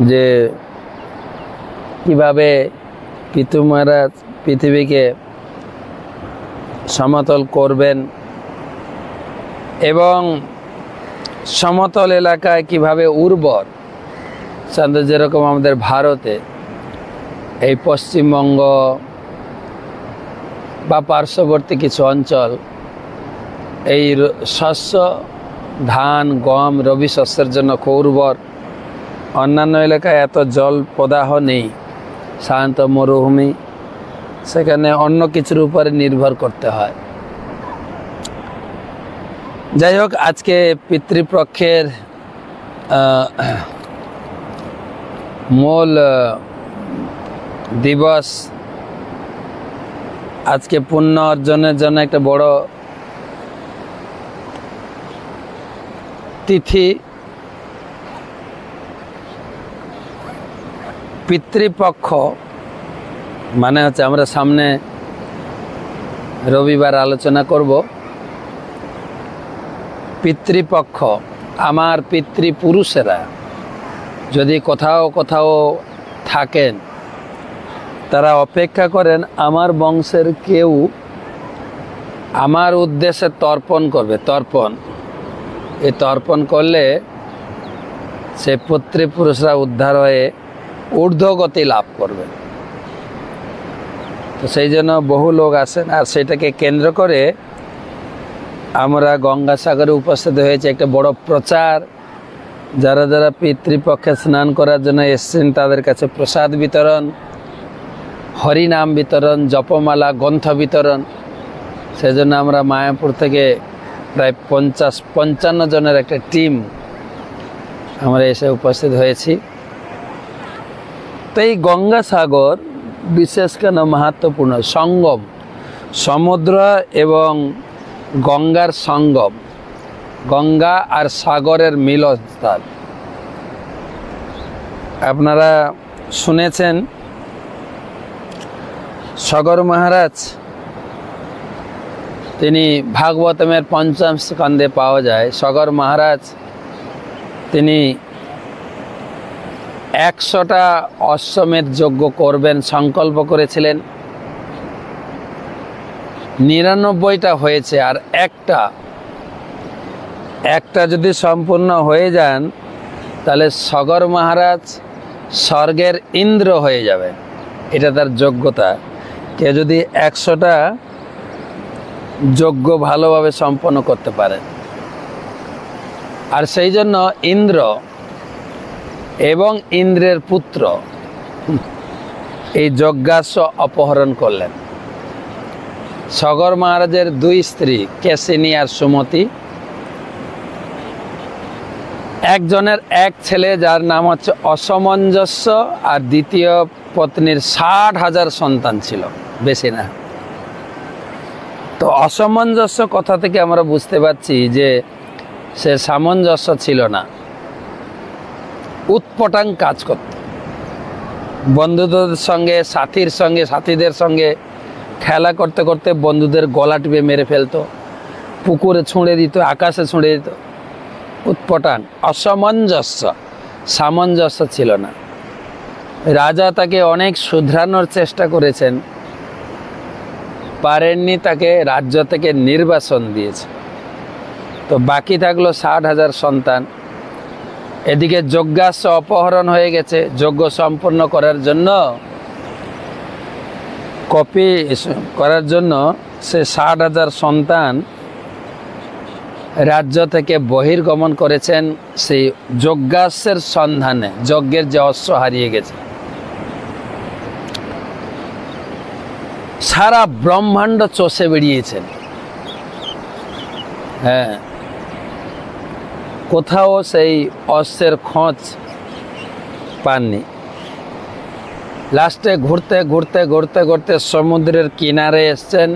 যে কিভাবে পিতৃ মহারাজ পৃথিবীকে সমতল করবেন এবং সমতল এলাকায় কিভাবে উর্বর, যেরকম আমাদের ভারতে এই পশ্চিমবঙ্গ বা পার্শ্ববর্তী কিছু অঞ্চল এই শস্য ধান গম রবি শস্যের জন্য খুব উর্বর, অন্যান্য এলাকায় এত জল প্রদাহ নেই, শান্ত মরুভূমি, সেখানে অন্য কিছুর উপরে নির্ভর করতে হয়। যাই হোক, আজকে পিতৃপক্ষের মূল দিবস। আজকে পুণ্য অর্জনের জন্য একটা বড় তিথি। পিতৃপক্ষ মানে হচ্ছে, আমরা সামনে রবিবার আলোচনা করব, পিতৃপক্ষ আমার পিতৃপুরুষেরা যদি কোথাও কোথাও থাকেন, তারা অপেক্ষা করেন আমার বংশের কেউ আমার উদ্দেশ্যে তর্পণ করবে। তর্পণ, এই তর্পণ করলে সে পিতৃপুরুষরা উদ্ধার হয়ে ঊর্ধ্বগতি লাভ করবে। তো সেই জন্য বহু লোক আসেন, আর সেটাকে কেন্দ্র করে আমরা গঙ্গাসাগরে উপস্থিত হয়েছে একটা বড় প্রচার। যারা যারা পিতৃপক্ষে স্নান করার জন্য এসছেন তাদের কাছে প্রসাদ বিতরণ, হরিনাম বিতরণ, জপমালা গ্রন্থ বিতরণ। সেজন্য আমরা মায়াপুর থেকে প্রায় 50-55 জনের একটা টিম আমরা এসে উপস্থিত হয়েছি। তো এই গঙ্গাসাগর বিশেষ কেন মাহাত্ম্যপূর্ণ? সঙ্গম, সমুদ্র এবং গঙ্গার সঙ্গম, গঙ্গা আর সাগরের মিলনস্থল। আপনারা শুনেছেন সগর মহারাজ, তিনি ভাগবতমের 5ম স্কন্ধে পাওয়া যায়। সগর মহারাজ তিনি 100টা অশ্বমেধ যজ্ঞ করবেন সংকল্প করেছিলেন। 99টা হয়েছে, আর একটা যদি সম্পূর্ণ হয়ে যান তাহলে সগর মহারাজ স্বর্গের ইন্দ্র হয়ে যাবে। এটা তার যোগ্যতা। কেউ যদি 100টা যজ্ঞ ভালোভাবে সম্পন্ন করতে পারে, আর সেই জন্য ইন্দ্র এবং ইন্দ্রের পুত্র এই যজ্ঞাস্য অপহরণ করলেন। সগর মহারাজের 2 স্ত্রী কেশিনী আর সুমতি, একজনের এক ছেলে যার নাম হচ্ছে অসমঞ্জস্য, আর দ্বিতীয় পত্নীর 60,000 সন্তান ছিল, বেশি না। তো অসামঞ্জস্য কথা থেকে আমরা বুঝতে পারছি যে সে সামঞ্জস্য ছিল না, উৎপটাং কাজ করত। বন্ধুদের সঙ্গে সাথীদের সঙ্গে খেলা করতে করতে বন্ধুদের গলা টিপে মেরে ফেলতো, পুকুরে ছুঁড়ে দিত, আকাশে ছুঁড়ে দিত। উৎপটাং, অসামঞ্জস্য, সামঞ্জস্য ছিল না। রাজা তাকে অনেক শুধরানোর চেষ্টা করেছেন, পারেননি, তাকে রাজ্য থেকে নির্বাসন দিয়েছে। তো বাকি থাকলো 60,000 সন্তান। এদিকে যজ্ঞাস্য অপহরণ হয়ে গেছে। যজ্ঞ সম্পন্ন করার জন্য সে 60,000 সন্তান রাজ্য থেকে বহির্গমন করেছেন সেই যজ্ঞাস্যের সন্ধানে। যজ্ঞের যে অশ্ব হারিয়ে গেছে। সারা ব্রহ্মাণ্ড চষে বেরিয়েছেন, হ্যাঁ, কোথাও সেই অশ্বের খোঁজ পাননি। লাস্টে ঘুরতে সমুদ্রের কিনারে এসছেন।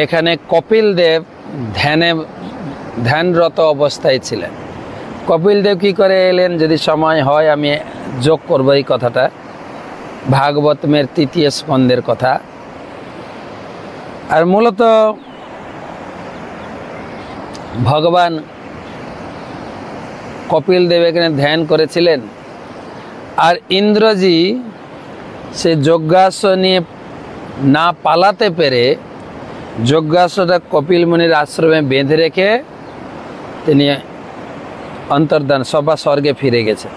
এখানে কপিল দেব ধ্যানরত অবস্থায় ছিলেন। কপিল দেব কি করে এলেন, যদি সময় হয় আমি যোগ করব এই কথাটা, ভাগবতমের 3য় স্কন্ধের কথা। আর মূলত ভগবান কপিল দেব এখানে ধ্যান করেছিলেন আর ইন্দ্রজি সে যজ্ঞাস্ত্র নিয়ে না পালাতে পেরে যজ্ঞাস্ত্রটা কপিল মুনির আশ্রমে বেঁধে রেখে তিনি অন্তর্ধান সবা স্বর্গে ফিরে গেছে।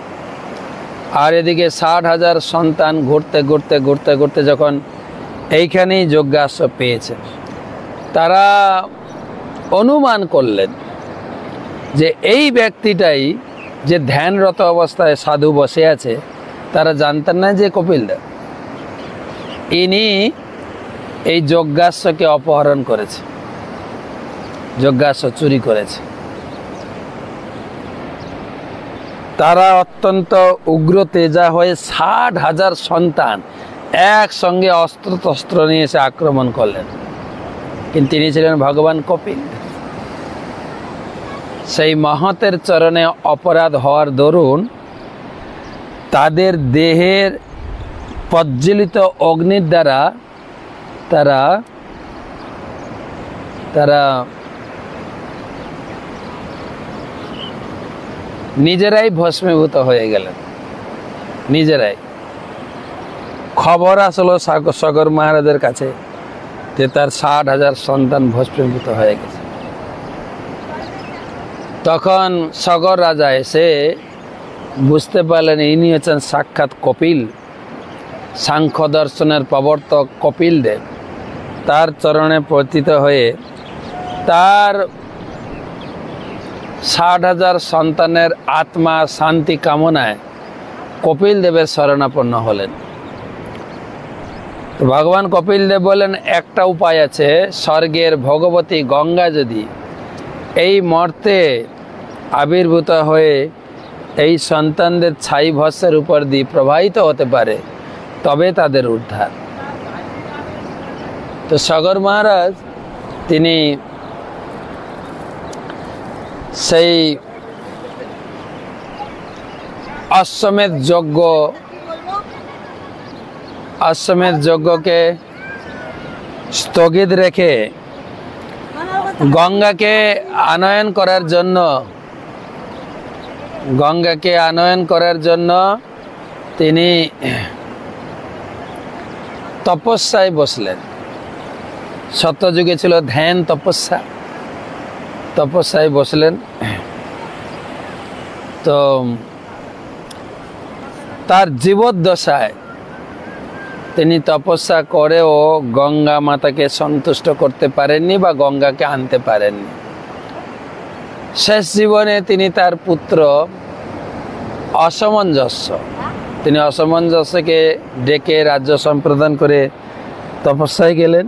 আর এদিকে 60,000 সন্তান ঘুরতে ঘুরতে ঘুরতে ঘুরতে যখন এইখানেই যজ্ঞাস্ত্র পেয়েছে, তারা অনুমান করলেন যে এই ব্যক্তিটাই যে ধ্যানরত অবস্থায় সাধু বসে আছে, তারা জানতেন না যে কপিলদেব। ইনি এই যজ্ঞাস্ত্রকে অপহরণ করেছে, যজ্ঞাস্ত্র চুরি করেছে। তারা অত্যন্ত উগ্র তেজা হয়ে 60,000 সন্তান একসঙ্গে অস্ত্র নিয়ে এসে আক্রমণ করলেন। কিন্তু তিনি ছিলেন ভগবান কপিল। সেই মহতের চরণে অপরাধ হওয়ার দরুন তাদের দেহের প্রজ্বলিত অগ্নির দ্বারা তারা তারা নিজেরাই ভস্মীভূত হয়ে গেলেন। নিজেরাই। খবর আসলো সগর মহারাজের কাছে যে তার 60,000 সন্তান ভস্মীভূত হয়ে গেছে। তখন সগর রাজা এসে বুঝতে পারলেন ইনি হচ্ছেন সাক্ষাৎ কপিল, সাংখ্য দর্শনের প্রবর্তক কপিল দেব। তার চরণে পতিত হয়ে তার 60,000 সন্তানের আত্মা শান্তি কামনায় কপিল দেবের শরণাপন্ন হলেন। তো ভগবান কপিল দেব বলেন, একটা উপায় আছে, স্বর্গের ভগবতী গঙ্গা যদি এই মর্তে আবির্ভূত হয়ে এই সন্তানদের ছাই ভস্মের উপর দিয়ে প্রবাহিত হতে পারে, তবে তাদের উদ্ধার। তো সগর মহারাজ তিনি সেই অশ্বমেধ যজ্ঞকে স্থগিত রেখে গঙ্গাকে আনয়ন করার জন্য তিনি তপস্যায় বসলেন। সত্যযুগে ছিল ধ্যান তপস্যায় বসলেন। তো তার জীবদ্দশায় তিনি তপস্যা করেও গঙ্গা মাতাকে সন্তুষ্ট করতে পারেননি বা গঙ্গাকে আনতে পারেননি। শেষ জীবনে তিনি তার পুত্র অসমঞ্জস্যকে ডেকে রাজ্য সম্প্রদান করে তপস্যায় গেলেন।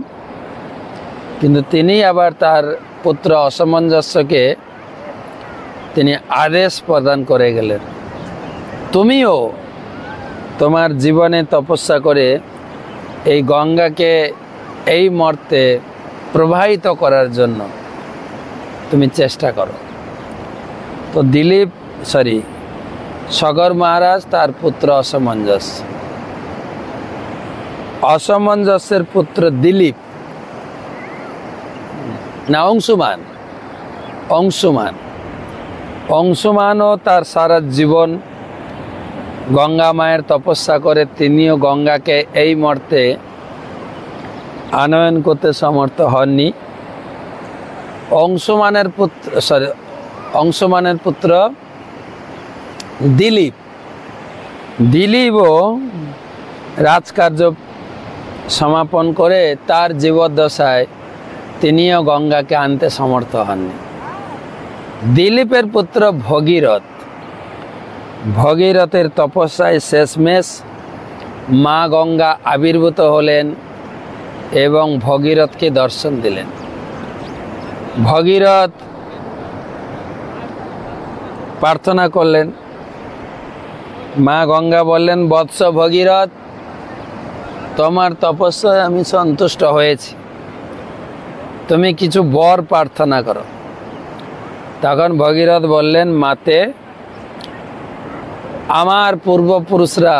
কিন্তু তিনি আবার তার পুত্র অসমঞ্জস্যকে তিনি আদেশ প্রদান করে গেলেন, তুমিও তোমার জীবনে তপস্যা করে এই গঙ্গাকে এই মর্তে প্রবাহিত করার জন্য তুমি চেষ্টা করো। তো সগর মহারাজ তার পুত্র অসমঞ্জস্যের পুত্র দিলীপ না অংশুমানও তার সারা জীবন গঙ্গা মায়ের তপস্যা করে তিনিও গঙ্গাকে এই মর্তে আনয়ন করতে সমর্থ হননি। অংশুমানের পুত্র দিলীপও রাজকার্য সমাপন করে তার জীবদ্দশায় তিনিও গঙ্গাকে আনতে সমর্থ হননি। দিলীপের পুত্র ভগীরথের তপস্যায় শেষমেশ মা গঙ্গা আবির্ভূত হলেন এবং ভগীরথকে দর্শন দিলেন। ভগীরথ প্রার্থনা করলেন, মা গঙ্গা বললেন, বৎস ভগীরথ, তোমার তপস্যায় আমি সন্তুষ্ট হয়েছি, তুমি কিছু বর প্রার্থনা করো। তখন ভগীরথ বললেন, মাতে, আমার পূর্বপুরুষরা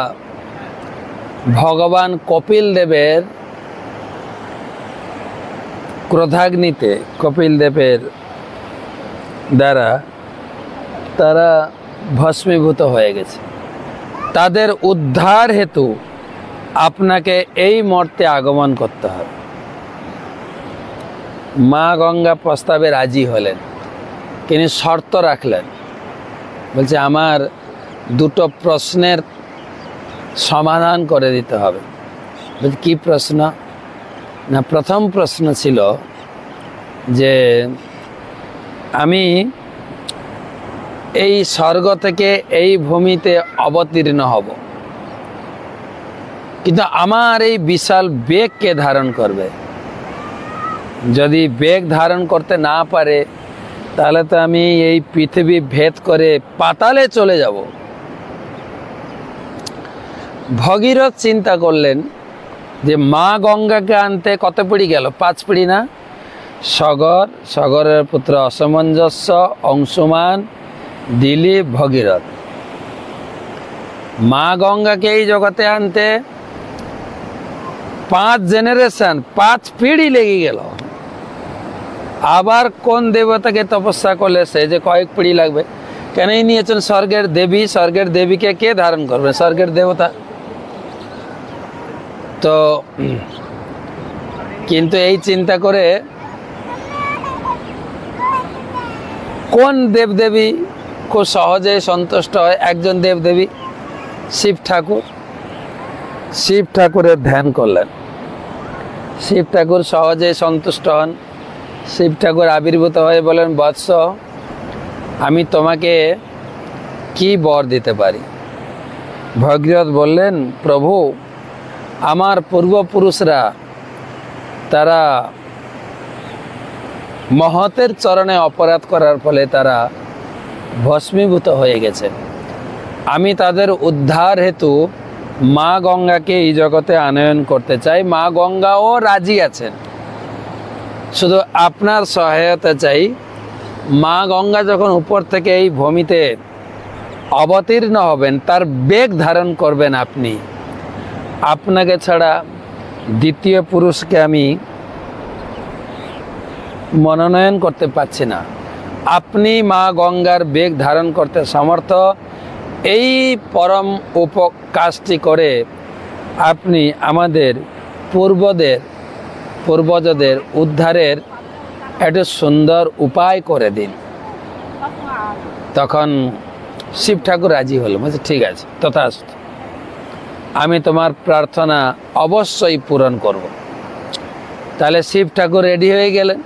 ভগবান কপিল দেবের ক্রোধাগ্নিতে দ্বারা তারা ভস্মীভূত হয়ে গেছে। তাদের উদ্ধার হেতু আপনাকে এই মর্তে আগমন করতে হবে। মা গঙ্গা প্রস্তাবে রাজি হলেন, তিনি শর্ত রাখলেন, বলছে আমার দুটো প্রশ্নের সমাধান করে দিতে হবে। বলছে কি প্রশ্ন? না, প্রথম প্রশ্ন ছিল যে আমি এই স্বর্গ থেকে এই ভূমিতে অবতীর্ণ হব, কিন্তু আমার এই বিশাল বেগ কে ধারণ করবে? যদি বেগ ধারণ করতে না পারে তাহলে তো আমি এই পৃথিবী ভেদ করে পাতালে চলে যাব। ভগীরথ চিন্তা করলেন যে মা গঙ্গাকে আনতে কত পিঁড়ি গেল? 5 পিঁড়ি না? সগর, সগরের পুত্র অসমঞ্জস্য, অংশুমান, দিলীপ, ভগীরথ। মা গঙ্গাকে এই জগতে আনতে 5 জেনারেশন, 5 পিঁড়ি লেগে গেল। আবার কোন দেবতাকে তপস্যা করলে সে যে কয়েক পিঁড়ি লাগবে? কেন নিয়েছেন স্বর্গের দেবী, স্বর্গের দেবীকে কে ধারণ করবে? স্বর্গের দেবতা। তো কিন্তু এই চিন্তা করে কোন দেবদেবী খুব সহজে সন্তুষ্ট হয়? একজন দেবদেবী, শিব ঠাকুর। শিব ঠাকুরের ধ্যান করলেন, শিব ঠাকুর সহজে সন্তুষ্ট হন। শিব ঠাকুর আবির্ভূত হয়ে বলেন, বৎস আমি তোমাকে কি বর দিতে পারি? ভগীরথ বললেন, প্রভু আমার পূর্বপুরুষরা তারা মহতের চরণে অপরাধ করার ফলে তারা ভস্মীভূত হয়ে গেছে। আমি তাদের উদ্ধার হেতু মা গঙ্গাকে এই জগতে আনয়ন করতে চাই। মা গঙ্গাও রাজি আছেন, শুধু আপনার সহায়তা চাই। মা গঙ্গা যখন উপর থেকে এই ভূমিতে অবতীর্ণ হবেন, তার বেগ ধারণ করবেন আপনি। আপনাকে ছাড়া দ্বিতীয় পুরুষকে আমি মনোনয়ন করতে পারছি না। আপনি মা গঙ্গার বেগ ধারণ করতে সমর্থ। এই পরম উপকাজটি করে আপনি আমাদের পূর্বজদের উদ্ধারের একটা সুন্দর উপায় করে দিন। তখন শিব ঠাকুর রাজি হলো, বলছে ঠিক আছে, তথাস্তু, আমি তোমার প্রার্থনা অবশ্যই পূরণ করব। তাহলে শিব ঠাকুর রেডি হয়ে গেলেন।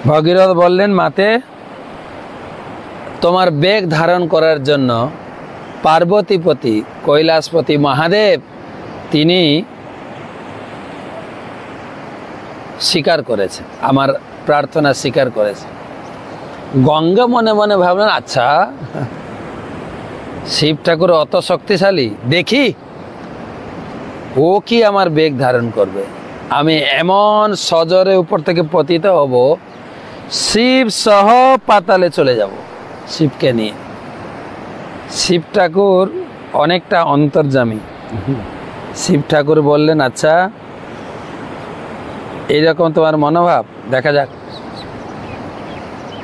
ভগীরথ বললেন, মাতে তোমার বেগ ধারণ করার জন্য পার্বতীপতি কৈলাসপতি মহাদেব তিনি স্বীকার করেছে, আমার প্রার্থনা স্বীকার করেছে। গঙ্গা মনে মনে ভাবলেন, আচ্ছা শিব ঠাকুর অত শক্তিশালী, দেখি ও কি আমার বেগ ধারণ করবে। আমি এমন সজরে উপর থেকে পতিত হব, শিব সহ পাতালে চলে যাব শিবকে নিয়ে। শিব ঠাকুর অনেকটা অন্তর্যামী। শিব ঠাকুর বললেন, আচ্ছা এইরকম তোমার মনোভাব, দেখা যাক।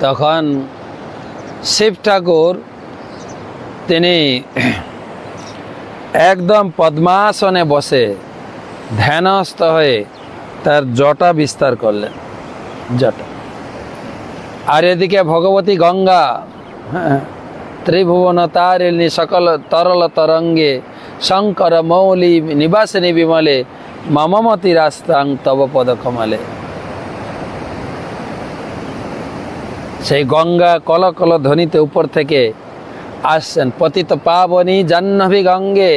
তখন শিব ঠাকুর তিনি একদম পদ্মাসনে বসে ধ্যানস্থ হয়ে তার জটা বিস্তার করলেন, জটা। আর এদিকে ভগবতী গঙ্গা ত্রিভুবন তারিণী সকল তরল তরঙ্গে শঙ্কর মৌলি নিবাসিনী বিমলে মমমতি রাস্তাং তব পদ কমলে। সেই গঙ্গা কল কল ধ্বনিতে উপর থেকে আসছেন। পতিত পাবনী জাহ্নবী গঙ্গে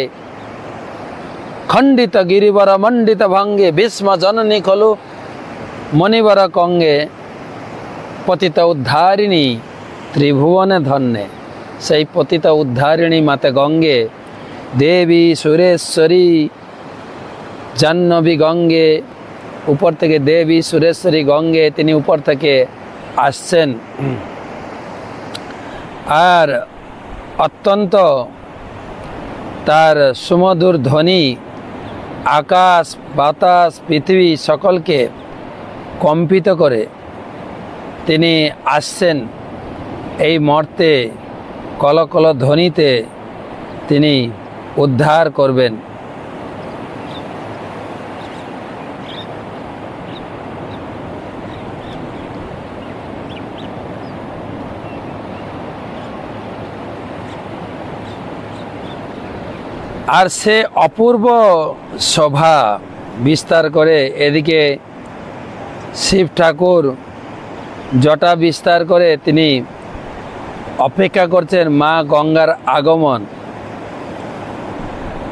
খণ্ডিত গিরিবর মণ্ডিত ভঙ্গে ভীষ্ম জননী খলু মণিবর কঙ্গে পতিত উদ্ধারিণী ত্রিভুবনে ধন্যে। সেই পতিত উদ্ধারিণী মাতে গঙ্গে দেবী সুরেশ্বরী জাহ্নবী গঙ্গে, উপর থেকে দেবী সুরেশ্বরী গঙ্গে তিনি উপর থেকে আসছেন। আর অত্যন্ত তার সুমধুর ধ্বনি আকাশ বাতাস পৃথিবী সকলকে কম্পিত করে তিনি আসছেন। এই মর্তে কলকল ধ্বনিতে তিনি উদ্ধার করবেন। আর সে অপূর্ব শোভা বিস্তার করে, এদিকে শিব ঠাকুর জটা বিস্তার করে তিনি অপেক্ষা করছেন মা গঙ্গার আগমন।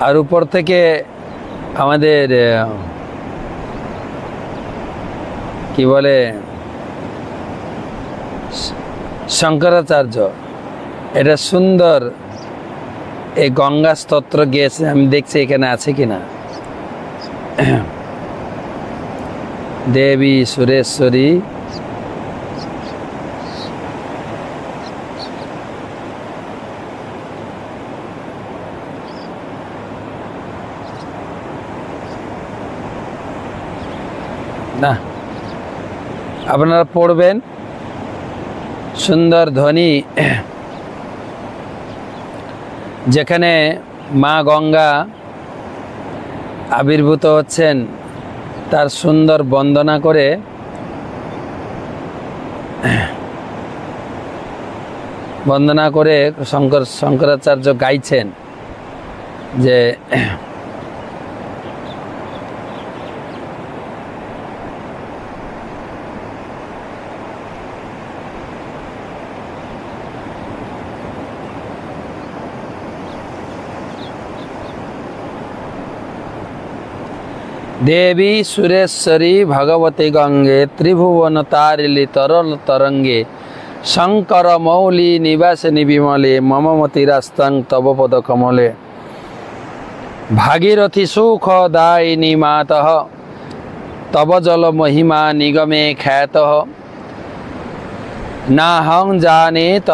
আর উপর থেকে আমাদের কি বলে শঙ্করাচার্য এটা সুন্দর এই গঙ্গা স্তোত্র গেয়েছে। আমি দেখছি এখানে আছে কিনা। দেবী সুরেশ্বরী না, আপনারা পড়বেন সুন্দর ধ্বনি, যেখানে মা গঙ্গা আবির্ভূত হচ্ছেন তার সুন্দর বন্দনা করে শঙ্করাচার্য গাইছেন যে देवी सुरेश्वरी भगवती गंगे त्रिभुवन तारिली तरल तरंगे शंकर मौली निवासिनी विमले मम मतिरास्तंग तव पद कमले भागीरथी सुख दायिनी मातः तव जल महिमा निगमे ख्यातः नाहं जाने तव